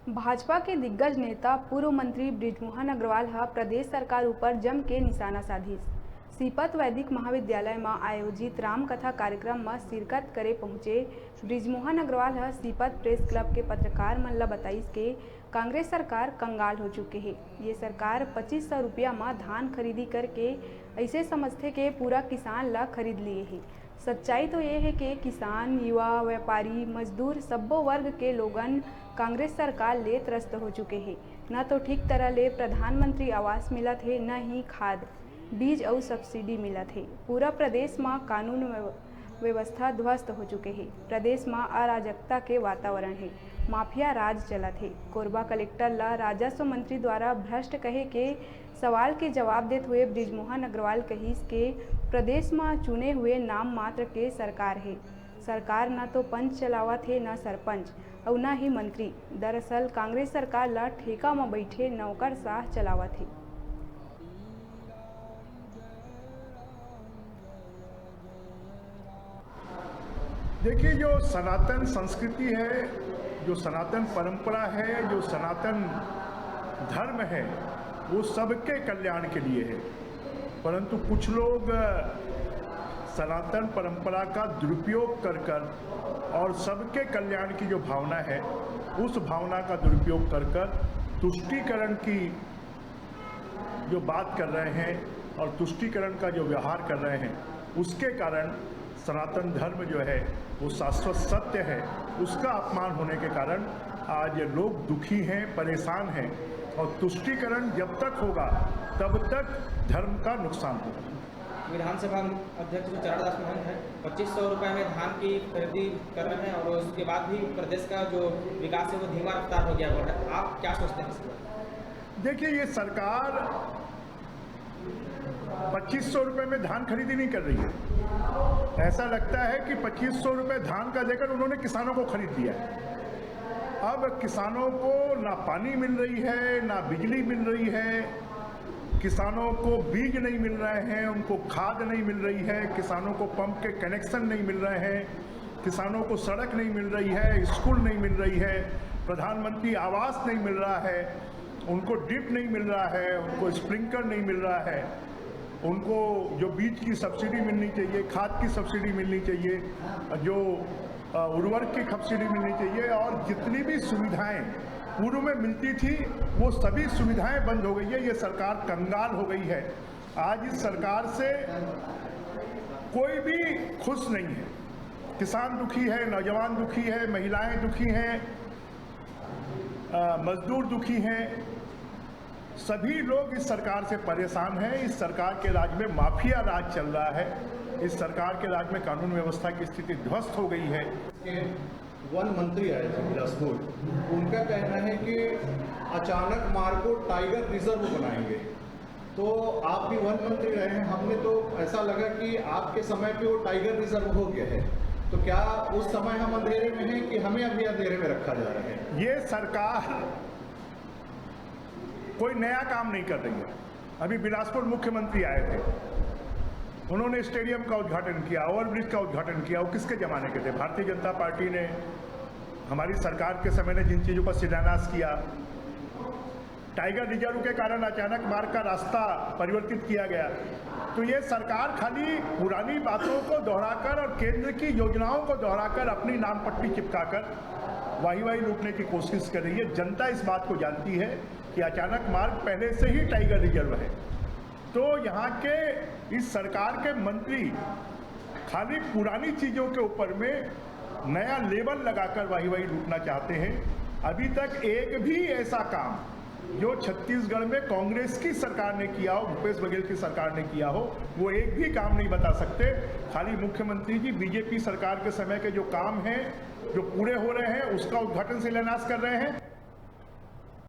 भाजपा के दिग्गज नेता पूर्व मंत्री बृजमोहन अग्रवाल प्रदेश सरकार ऊपर जम के निशाना साधिस। सीपत वैदिक महाविद्यालय में आयोजित रामकथा कार्यक्रम में शिरकत करे पहुंचे बृजमोहन अग्रवाल सीपत प्रेस क्लब के पत्रकार मन ला बताइस के कांग्रेस सरकार कंगाल हो चुके है। ये सरकार 2500 रुपया में धान खरीदी करके ऐसे समझते के पूरा किसान ला खरीद लिए है। सच्चाई तो ये है कि किसान, युवा, व्यापारी, मजदूर सब्बो वर्ग के लोगन कांग्रेस सरकार ले त्रस्त हो चुके हैं। न तो ठीक तरह ले प्रधानमंत्री आवास मिलत है, न ही खाद, बीज और सब्सिडी मिलत है। पूरा प्रदेश में कानून व्यवस्था ध्वस्त हो चुके हैं। प्रदेश में अराजकता के वातावरण है, माफिया राज चलत है। कोरबा कलेक्टर ला राजस्व मंत्री द्वारा भ्रष्ट कहे के सवाल के जवाब देते हुए बृजमोहन अग्रवाल कहिस के प्रदेश में चुने हुए नाम मात्र के सरकार है। सरकार न तो पंच चलावत है, न सरपंच और न ही मंत्री। दरअसल कांग्रेस सरकार ला ठेका में बैठे नौकरशाह चलावत है। देखिए, जो सनातन संस्कृति है, जो सनातन परंपरा है, जो सनातन धर्म है, वो सबके कल्याण के लिए है। परंतु कुछ लोग सनातन परंपरा का दुरुपयोग कर और सबके कल्याण की जो भावना है, उस भावना का दुरुपयोग कर तुष्टीकरण की जो बात कर रहे हैं और तुष्टीकरण का जो व्यवहार कर रहे हैं, उसके कारण सनातन धर्म जो है वो शाश्वत सत्य है, उसका अपमान होने के कारण आज लोग दुखी हैं, परेशान हैं। और तुष्टीकरण जब तक होगा तब तक धर्म का नुकसान होगा। विधानसभा अध्यक्ष जो चरणदास महंत है 2500 रुपये में धान की खरीदी कर रहे हैं और उसके बाद भी प्रदेश का जो विकास है वो धीमा रफ्तार हो गया है। आप क्या सोचते हैं इसके बारे? देखिए, ये सरकार 2500 रुपये में धान खरीदी नहीं कर रही है। ऐसा लगता है कि 2500 रुपये धान का देकर उन्होंने किसानों को खरीद दिया है। अब किसानों को ना पानी मिल रही है, ना बिजली मिल रही है, किसानों को बीज नहीं मिल रहे हैं, उनको खाद नहीं मिल रही है, किसानों को पंप के कनेक्शन नहीं मिल रहे हैं, किसानों को सड़क नहीं मिल रही है, स्कूल नहीं मिल रही है, प्रधानमंत्री आवास नहीं मिल रहा है, उनको ड्रिप नहीं मिल रहा है, उनको स्प्रिंकलर नहीं मिल रहा है, उनको जो बीज की सब्सिडी मिलनी चाहिए, खाद की सब्सिडी मिलनी चाहिए, जो उर्वरक की सब्सिडी मिलनी चाहिए, और जितनी भी सुविधाएं पूर्व में मिलती थी वो सभी सुविधाएं बंद हो गई है। ये सरकार कंगाल हो गई है। आज इस सरकार से कोई भी खुश नहीं है। किसान दुखी है, नौजवान दुखी है, महिलाएं दुखी हैं, मजदूर दुखी हैं। सभी लोग इस सरकार से परेशान हैं। इस सरकार के राज में माफिया राज चल रहा है। इस सरकार के राज में कानून व्यवस्था की स्थिति ध्वस्त हो गई है। वन मंत्री आए थे बिलासपुर, उनका कहना है कि अचानक मार्ग को टाइगर रिजर्व बनाएंगे। तो आप भी वन मंत्री रहे हैं, हमने तो ऐसा लगा कि आपके समय पे वो टाइगर रिजर्व हो गया है। तो क्या उस समय हम अंधेरे में हैं कि हमें अभी अंधेरे में रखा जा रहा है? ये सरकार कोई नया काम नहीं कर रही है। अभी बिलासपुर मुख्यमंत्री आए थे, उन्होंने स्टेडियम का उद्घाटन किया, ओवरब्रिज का उद्घाटन किया। वो किसके ज़माने के थे? भारतीय जनता पार्टी ने, हमारी सरकार के समय ने जिन चीज़ों का शिलान्यास किया। टाइगर रिजर्व के कारण अचानक मार्ग का रास्ता परिवर्तित किया गया। तो ये सरकार खाली पुरानी बातों को दोहराकर और केंद्र की योजनाओं को दोहराकर अपनी नाम पट्टी चिपकाकर वाही लूटने की कोशिश कर रही है। जनता इस बात को जानती है कि अचानक मार्ग पहले से ही टाइगर रिजर्व है। तो यहाँ के इस सरकार के मंत्री खाली पुरानी चीज़ों के ऊपर में नया लेबल लगाकर वाही लूटना चाहते हैं। अभी तक एक भी ऐसा काम जो छत्तीसगढ़ में कांग्रेस की सरकार ने किया हो, भूपेश बघेल की सरकार ने किया हो, वो एक भी काम नहीं बता सकते। खाली मुख्यमंत्री जी बीजेपी सरकार के समय के जो काम हैं, जो पूरे हो रहे हैं, उसका उद्घाटन शिलान्यास कर रहे हैं।